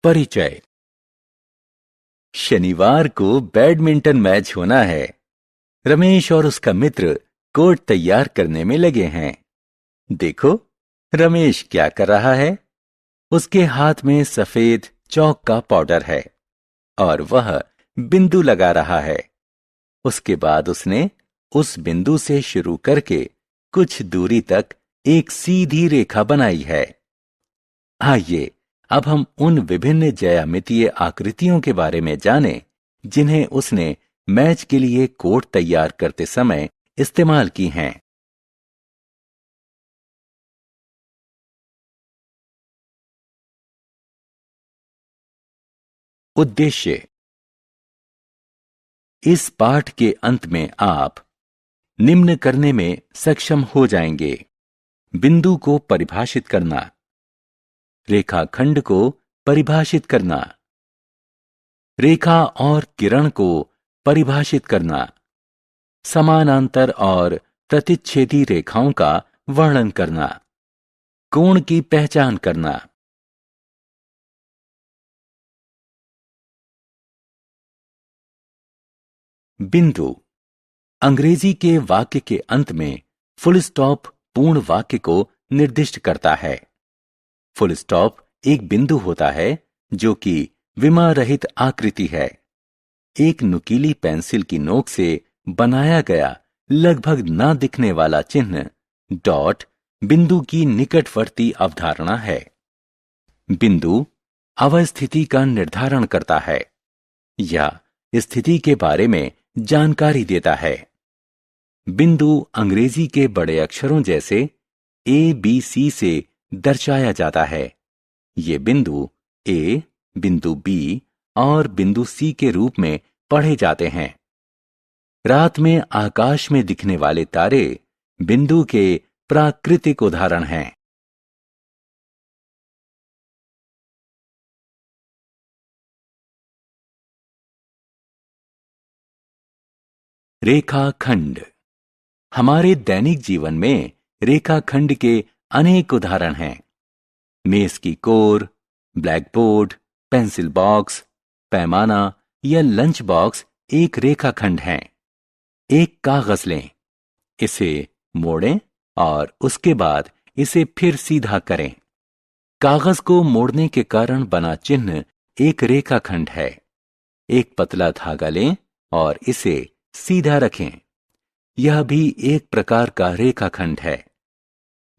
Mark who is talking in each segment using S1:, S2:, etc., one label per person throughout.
S1: परिचय। शनिवार को बैडमिंटन मैच होना है। रमेश और उसका मित्र कोर्ट तैयार करने में लगे हैं। देखो, रमेश क्या कर रहा है। उसके हाथ में सफेद चौक का पाउडर है और वह बिंदु लगा रहा है। उसके बाद उसने उस बिंदु से शुरू करके कुछ दूरी तक एक सीधी रेखा बनाई है। आइए अब हम उन विभिन्न ज्यामितीय आकृतियों के बारे में जानें जिन्हें उसने मैच के लिए कोर्ट तैयार करते समय इस्तेमाल की हैं। उद्देश्य। इस पाठ के अंत में आप निम्न करने में सक्षम हो जाएंगे: बिंदु को परिभाषित करना, रेखाखंड को परिभाषित करना, रेखा और किरण को परिभाषित करना, समानांतर और प्रतिच्छेदी रेखाओं का वर्णन करना, कोण की पहचान करना। बिंदु। अंग्रेजी के वाक्य के अंत में फुल स्टॉप पूर्ण वाक्य को निर्दिष्ट करता है। फुल स्टॉप एक बिंदु होता है जो कि विमा रहित आकृति है। एक नुकीली पेंसिल की नोक से बनाया गया लगभग ना दिखने वाला चिन्ह डॉट बिंदु की निकटवर्ती अवधारणा है। बिंदु अवस्थिति का निर्धारण करता है या स्थिति के बारे में जानकारी देता है। बिंदु अंग्रेजी के बड़े अक्षरों जैसे ABC से दर्शाया जाता है। ये बिंदु A, बिंदु B और बिंदु C के रूप में पढ़े जाते हैं। रात में आकाश में दिखने वाले तारे बिंदु के प्राकृतिक उदाहरण हैं। रेखाखंड। हमारे दैनिक जीवन में रेखाखंड के अनेक उदाहरण हैं। मेज की core, black board, pencil box, पैमाना या लंच बॉक्स एक रेखाखंड हैं। एक कागज लें, इसे मोड़ें और उसके बाद इसे फिर सीधा करें। कागज को मोड़ने के कारण बना चिन्ह एक रेखाखंड है। एक पतला धागा लें और इसे सीधा रखें। यह भी एक प्रकार का रेखाखंड है।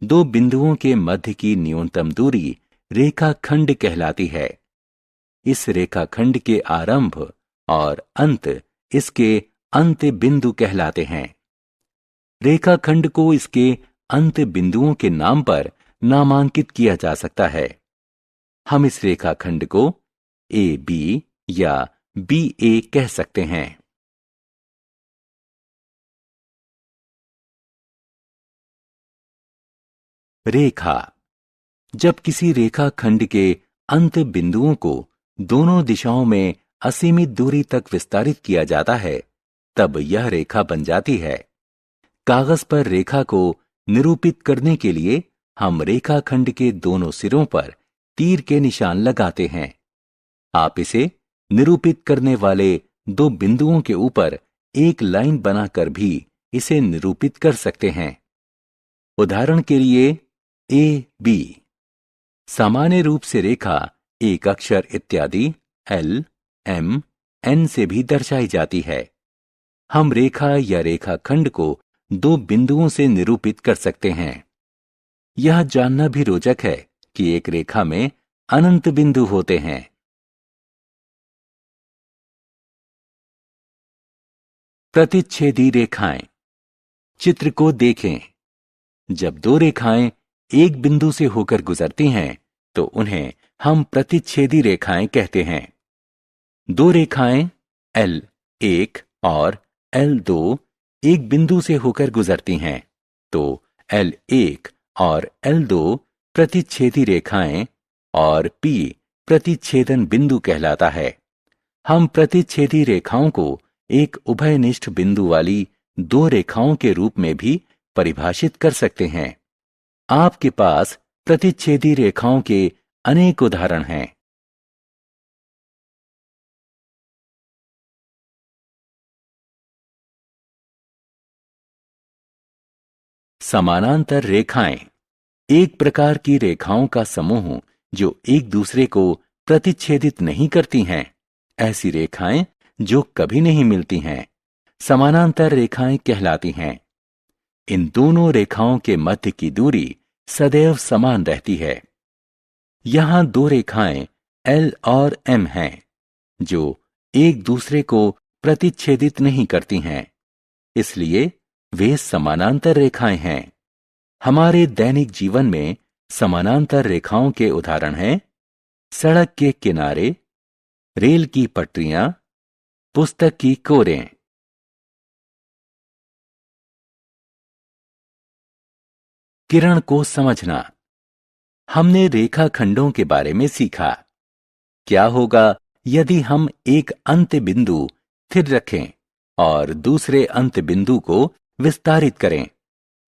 S1: दो बिंदुओं के मध्य की न्यूनतम दूरी रेखाखंड कहलाती है। इस रेखाखंड के आरंभ और अंत इसके अंत बिंदु कहलाते हैं। रेखाखंड को इसके अंत बिंदुओं के नाम पर नामांकित किया जा सकता है। हम इस रेखाखंड को AB या BA कह सकते हैं। रेखा। जब किसी रेखाखंड के अंत बिंदुओं को दोनों दिशाओं में असीमित दूरी तक विस्तारित किया जाता है, तब यह रेखा बन जाती है। कागज पर रेखा को निरूपित करने के लिए हम रेखाखंड के दोनों सिरों पर तीर के निशान लगाते हैं। आप इसे निरूपित करने वाले दो बिंदुओं के ऊपर एक लाइन बनाकर भी इसे निरूपित कर सकते हैं। उदाहरण के लिए AB। सामान्य रूप से रेखा एक अक्षर इत्यादि L, M, N से भी दर्शाई जाती है। हम रेखा या रेखाखंड को दो बिंदुओं से निरूपित कर सकते हैं। यह जानना भी रोचक है कि एक रेखा में अनंत बिंदु होते हैं। प्रतिच्छेदी रेखाएं। चित्र को देखें। जब दो रेखाएं एक बिंदु से होकर गुजरती हैं, तो उन्हें हम प्रतिच्छेदी रेखाएं कहते हैं। दो रेखाएं L1 और L2 एक बिंदु से होकर गुजरती हैं, तो L1 और L2 प्रतिच्छेदी रेखाएं और P प्रतिच्छेदन बिंदु कहलाता है। हम प्रतिच्छेदी रेखाओं को एक उभयनिष्ठ बिंदु वाली दो रेखाओं के रूप में भी परिभाषित कर सकते हैं। आपके पास प्रतिच्छेदी रेखाओं के अनेक उदाहरण हैं। समानांतर रेखाएं एक प्रकार की रेखाओं का समूह जो एक दूसरे को प्रतिच्छेदित नहीं करती हैं। ऐसी रेखाएं जो कभी नहीं मिलती हैं, समानांतर रेखाएं कहलाती हैं। इन दोनों रेखाओं के मध्य की दूरी सदैव समान रहती है। यहां दो रेखाएं L और M हैं, जो एक दूसरे को प्रतिच्छेदित नहीं करती हैं, इसलिए वे समानांतर रेखाएं हैं। हमारे दैनिक जीवन में समानांतर रेखाओं के उदाहरण हैं सड़क के किनारे, रेल की पटरियां, पुस्तक की कोरें। किरण को समझना। हमने रेखाखंडों के बारे में सीखा। क्या होगा यदि हम एक अंत्य बिंदु स्थिर रखें और दूसरे अंत्य बिंदु को विस्तारित करें?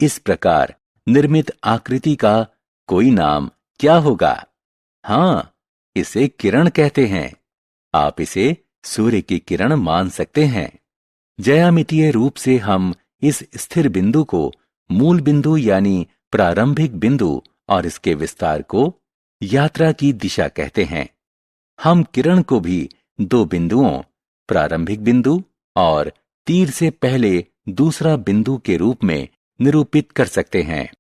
S1: इस प्रकार निर्मित आकृति का कोई नाम क्या होगा? हां, इसे किरण कहते हैं। आप इसे सूर्य की किरण मान सकते हैं। ज्यामितीय रूप से हम इस स्थिर बिंदु को मूल बिंदु यानी प्रारंभिक बिंदु और इसके विस्तार को यात्रा की दिशा कहते हैं। हम किरण को भी दो बिंदुओं, प्रारंभिक बिंदु और तीर से पहले दूसरा बिंदु के रूप में निरूपित कर सकते हैं।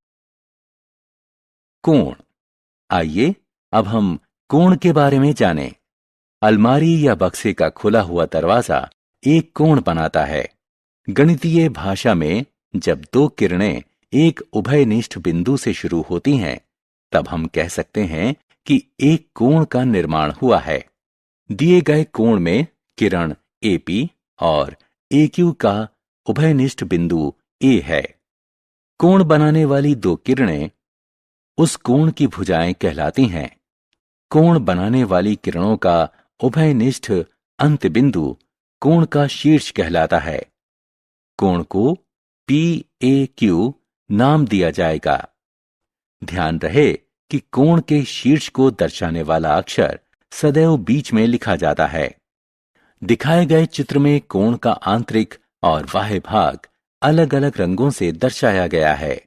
S1: कोण। आइए अब हम कोण के बारे में जानें। अलमारी या बक्से का खुला हुआ दरवाजा एक कोण बनाता है। गणितीय भाषा में जब दो किरणें एक उभयनिष्ठ बिंदु से शुरू होती हैं, तब हम कह सकते हैं कि एक कोण का निर्माण हुआ है। दिए गए कोण में किरण AP और AQ का उभयनिष्ठ बिंदु A है। कोण बनाने वाली दो किरणें उस कोण की भुजाएं कहलाती हैं। कोण बनाने वाली किरणों का उभयनिष्ठ अंत्य बिंदु कोण का शीर्ष कहलाता है। कोण को PAQ नाम दिया जाएगा। ध्यान रहे कि कोण के शीर्ष को दर्शाने वाला अक्षर सदैव बीच में लिखा जाता है। दिखाए गए चित्र में कोण का आंतरिक और बाह्य भाग अलग अलग रंगों से दर्शाया गया है।